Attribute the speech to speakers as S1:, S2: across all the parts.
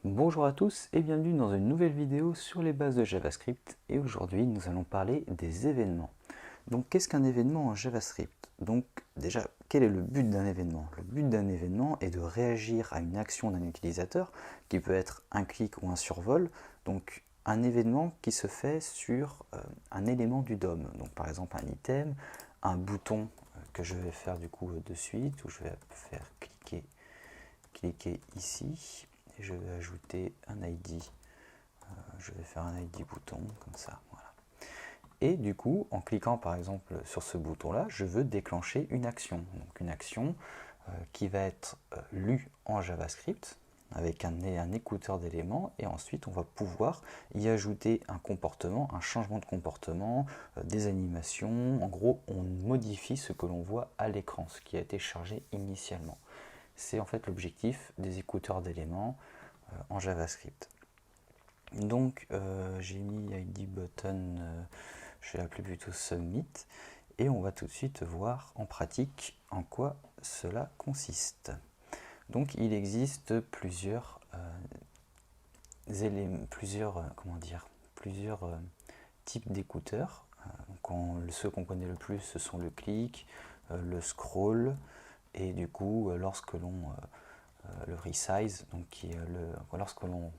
S1: Bonjour à tous et bienvenue dans une nouvelle vidéo sur les bases de JavaScript et aujourd'hui nous allons parler des événements. Donc qu'est-ce qu'un événement en JavaScript? Donc déjà, quel est le but d'un événement? Le but d'un événement est de réagir à une action d'un utilisateur qui peut être un clic ou un survol, donc un événement qui se fait sur un élément du DOM, donc par exemple un item, un bouton que je vais faire du coup de suite, où je vais faire cliquer ici. Et je vais ajouter un ID, je vais faire un ID bouton, comme ça, voilà. Et du coup, en cliquant par exemple sur ce bouton-là, je veux déclencher une action. Donc une action qui va être lue en JavaScript, avec un écouteur d'éléments, et ensuite on va pouvoir y ajouter un comportement, un changement de comportement, des animations. En gros, on modifie ce que l'on voit à l'écran, ce qui a été chargé initialement. C'est en fait l'objectif des écouteurs d'éléments en JavaScript. Donc j'ai mis ID button, je vais l'appeler plutôt submit, et on va tout de suite voir en pratique en quoi cela consiste. Donc il existe plusieurs types d'écouteurs. Ceux qu'on connaît le plus, ce sont le click, le scroll, et du coup lorsque l'on le resize, donc qui est lorsque l'on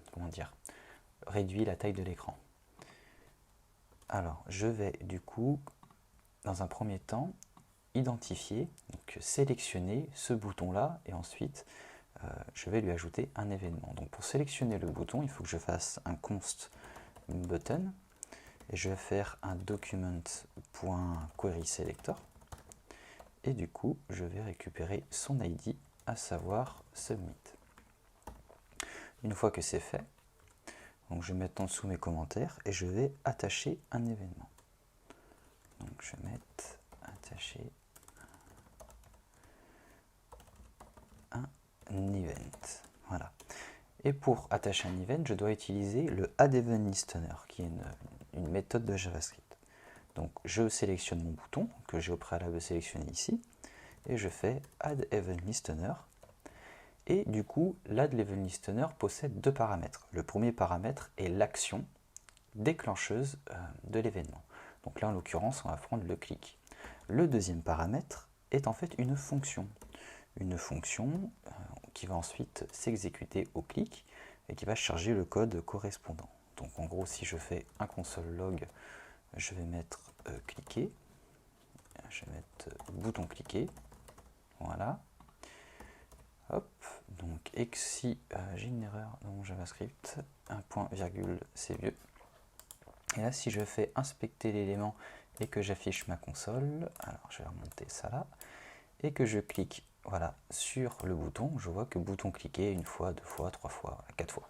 S1: réduit la taille de l'écran. Alors je vais du coup dans un premier temps identifier, donc sélectionner ce bouton là, et ensuite je vais lui ajouter un événement. Donc pour sélectionner le bouton, il faut que je fasse un const button et je vais faire un document.querySelector, et du coup je vais récupérer son ID, à savoir submit. Une fois que c'est fait, donc je vais mettre en dessous mes commentaires et je vais attacher un événement. Donc je vais mettre attacher un event. Voilà. Et pour attacher un event, je dois utiliser le addEventListener, qui est une méthode de JavaScript. Donc je sélectionne mon bouton, que j'ai au préalable sélectionné ici, et je fais addEventListener. Et du coup, l'addEventListener possède deux paramètres. Le premier paramètre est l'action déclencheuse de l'événement. Donc là, en l'occurrence, on va prendre le clic. Le deuxième paramètre est en fait une fonction. Une fonction qui va ensuite s'exécuter au clic et qui va charger le code correspondant. Donc en gros, si je fais un console log, je vais mettre cliquer, je vais mettre bouton cliquer, voilà. Hop, donc et si j'ai une erreur dans mon JavaScript, un point virgule, c'est mieux. Et là, si je fais inspecter l'élément et que j'affiche ma console, alors je vais remonter ça là, et que je clique voilà, sur le bouton, je vois que bouton cliquer une fois, deux fois, trois fois, quatre fois.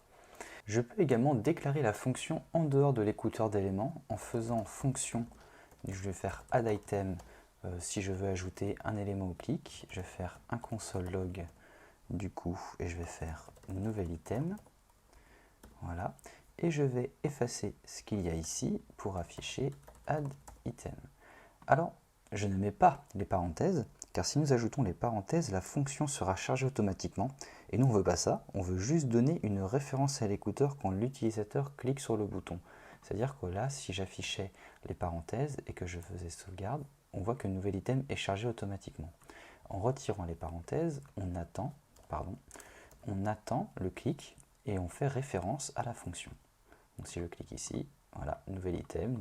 S1: Je peux également déclarer la fonction en dehors de l'écouteur d'éléments en faisant fonction, je vais faire addItem si je veux ajouter un élément au clic, je vais faire un console log du coup et je vais faire nouvel item, voilà, et je vais effacer ce qu'il y a ici pour afficher addItem. Alors, je ne mets pas les parenthèses, car si nous ajoutons les parenthèses, la fonction sera chargée automatiquement, et nous on ne veut pas ça, on veut juste donner une référence à l'écouteur quand l'utilisateur clique sur le bouton. C'est-à-dire que là, si j'affichais les parenthèses et que je faisais sauvegarde, on voit que le nouvel item est chargé automatiquement. En retirant les parenthèses, on attend le clic et on fait référence à la fonction. Donc si je clique ici, voilà, nouvel item,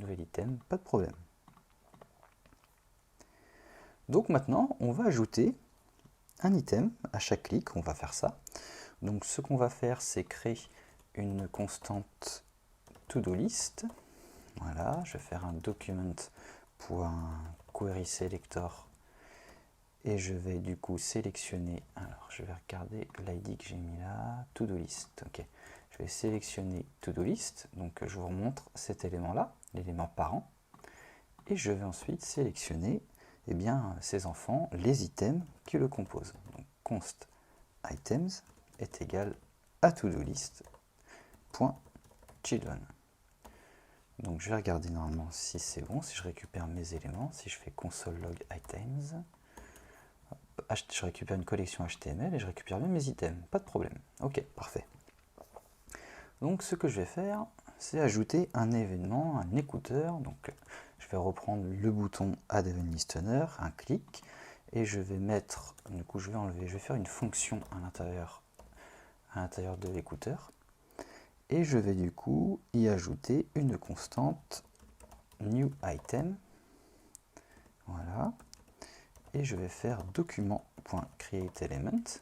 S1: pas de problème. Donc maintenant, on va ajouter un item à chaque clic, on va faire ça. Donc ce qu'on va faire, c'est créer une constante to-do-list. Voilà, je vais faire un document.querySelector et je vais du coup sélectionner, alors je vais regarder l'ID que j'ai mis là, to-do-list, ok. Je vais sélectionner to-do-list, donc je vous remontre cet élément-là, l'élément parent, et je vais ensuite sélectionner eh bien, ces enfants, les items qui le composent. Donc const items est égal à to-do-list.children. Donc je vais regarder normalement si c'est bon, si je récupère mes éléments, si je fais console log items, je récupère une collection HTML et je récupère bien mes items, pas de problème. Ok, parfait. Donc ce que je vais faire, c'est ajouter un événement, un écouteur. Donc je vais reprendre le bouton Add Event Listener, un clic, et je vais mettre, du coup je vais faire une fonction à l'intérieur de l'écouteur, et je vais du coup y ajouter une constante new item. Voilà. Et je vais faire document.createElement.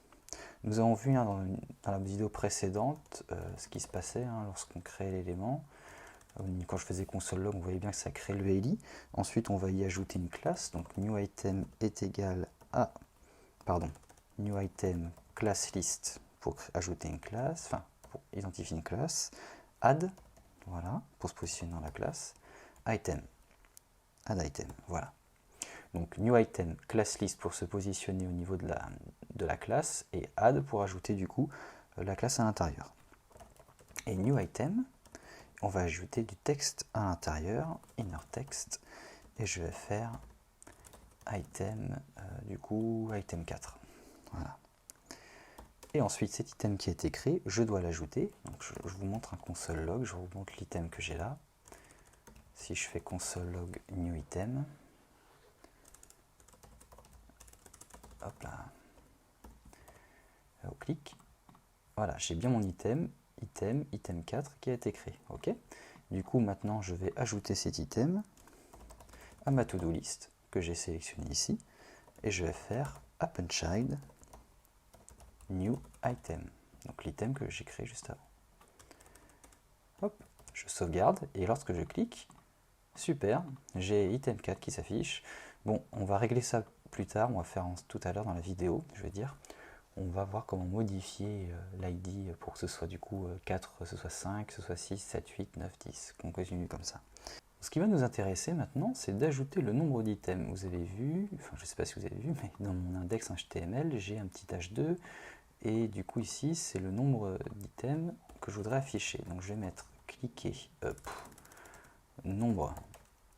S1: Nous avons vu dans la vidéo précédente ce qui se passait lorsqu'on créait l'élément. Quand je faisais console log, on voyait bien que ça crée le ELI. Ensuite, on va y ajouter une classe. Donc new item est égal à, new item class list pour ajouter une classe, enfin pour identifier une classe. Add, voilà, pour se positionner dans la classe. Item, add item, voilà. Donc new item class list pour se positionner au niveau de la classe, et add pour ajouter du coup la classe à l'intérieur. Et new item, on va ajouter du texte à l'intérieur, inner text, et je vais faire item, du coup item 4. Voilà. Et ensuite cet item qui a été créé, je dois l'ajouter. Donc je vous montre un console log, je vous montre l'item que j'ai là. Si je fais console log new item, hop là, au clic, voilà, j'ai bien mon item 4 qui a été créé. Ok. Du coup, maintenant, je vais ajouter cet item à ma to-do list que j'ai sélectionné ici, et je vais faire append-child new item, donc l'item que j'ai créé juste avant. Hop, je sauvegarde, et lorsque je clique, super, j'ai item 4 qui s'affiche. Bon, on va régler ça plus tard, on va faire tout à l'heure dans la vidéo, je veux dire. On va voir comment modifier l'ID pour que ce soit du coup 4, que ce soit 5, que ce soit 6, 7, 8, 9, 10, qu'on continue comme ça. Ce qui va nous intéresser maintenant, c'est d'ajouter le nombre d'items. Vous avez vu, enfin je ne sais pas si vous avez vu, mais dans mon index HTML, j'ai un petit h2, et du coup ici, c'est le nombre d'items que je voudrais afficher. Donc je vais mettre cliquer nombre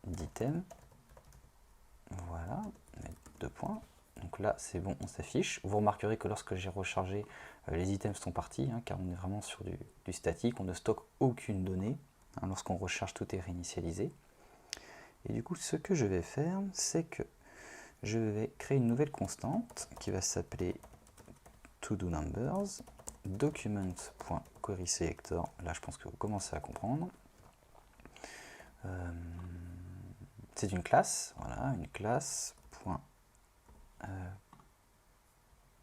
S1: d'items, voilà, mettre 2 points. Donc là, c'est bon, on s'affiche. Vous remarquerez que lorsque j'ai rechargé, les items sont partis, car on est vraiment sur du statique, on ne stocke aucune donnée. Lorsqu'on recharge, tout est réinitialisé. Et du coup, ce que je vais faire, c'est que je vais créer une nouvelle constante qui va s'appeler toDoNumbers, document.querySelector. Là, je pense que vous commencez à comprendre. C'est une classe, voilà, une classe.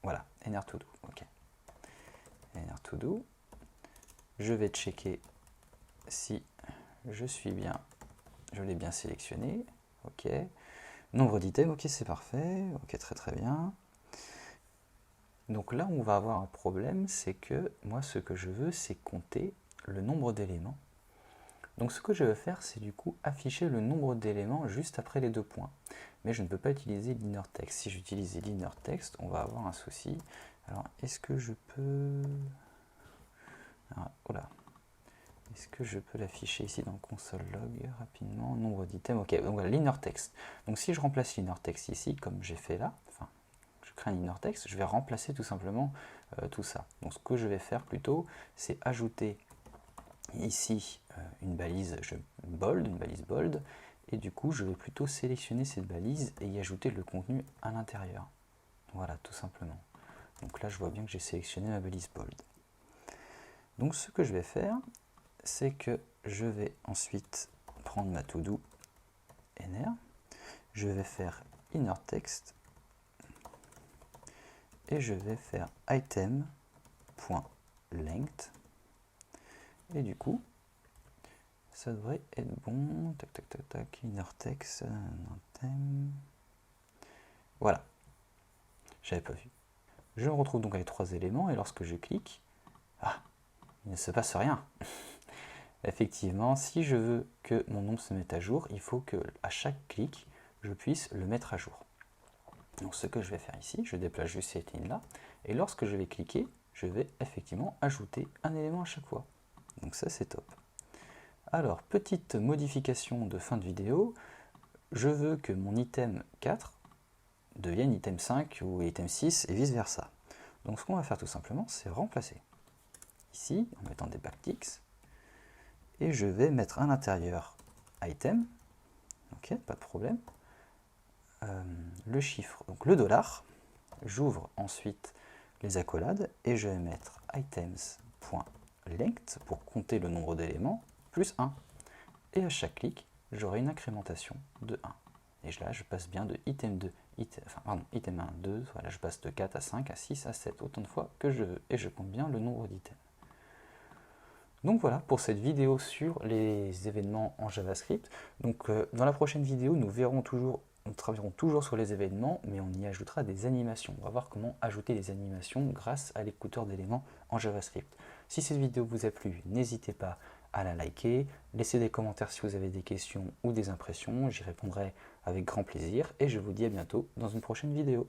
S1: Voilà, innerToDo, ok. InnerToDo. Je vais checker si je l'ai bien sélectionné, ok. Nombre d'items, ok, c'est parfait, ok, très très bien. Donc là, on va avoir un problème, c'est que moi, ce que je veux, c'est compter le nombre d'éléments. Donc ce que je veux faire, c'est du coup afficher le nombre d'éléments juste après les 2 points. Mais je ne peux pas utiliser l'inner text. Si j'utilise l'inner text, on va avoir un souci. Alors, est-ce que je peux... Voilà. Est-ce que je peux l'afficher ici dans le console log rapidement? Nombre d'items, ok, donc voilà, l'inner text. Donc si je remplace l'inner text ici, comme j'ai fait là, enfin, je crée un inner text, je vais remplacer tout simplement tout ça. Donc ce que je vais faire plutôt, c'est ajouter ici une balise bold, et du coup je vais plutôt sélectionner cette balise et y ajouter le contenu à l'intérieur. Voilà, tout simplement. Donc là je vois bien que j'ai sélectionné ma balise bold. Donc ce que je vais faire, c'est que je vais ensuite prendre ma to-do nr, je vais faire inner text, et je vais faire item.length, et du coup ça devrait être bon. Tac tac tac tac, inner text, item. Voilà, j'avais pas vu. Je me retrouve donc avec 3 éléments, et lorsque je clique, il ne se passe rien. Effectivement, si je veux que mon nom se mette à jour, il faut que à chaque clic, je puisse le mettre à jour. Donc ce que je vais faire ici, je déplace juste cette ligne-là, et lorsque je vais cliquer, je vais effectivement ajouter un élément à chaque fois. Donc ça, c'est top. Alors, petite modification de fin de vidéo, je veux que mon item 4 devienne item 5 ou item 6 et vice-versa. Donc ce qu'on va faire tout simplement, c'est remplacer. Ici, en mettant des backticks, et je vais mettre à l'intérieur item, ok, pas de problème, le chiffre, donc le dollar, j'ouvre ensuite les accolades et je vais mettre items.length pour compter le nombre d'éléments, plus 1. Et à chaque clic, j'aurai une incrémentation de 1. Et là, je passe bien de item 2, item 1, 2, voilà, je passe de 4 à 5, à 6, à 7, autant de fois que je veux. Et je compte bien le nombre d'items. Donc voilà pour cette vidéo sur les événements en JavaScript. Donc dans la prochaine vidéo, nous travaillerons toujours sur les événements, mais on y ajoutera des animations. On va voir comment ajouter des animations grâce à l'écouteur d'éléments en JavaScript. Si cette vidéo vous a plu, n'hésitez pas à la liker, laissez des commentaires si vous avez des questions ou des impressions, j'y répondrai avec grand plaisir et je vous dis à bientôt dans une prochaine vidéo.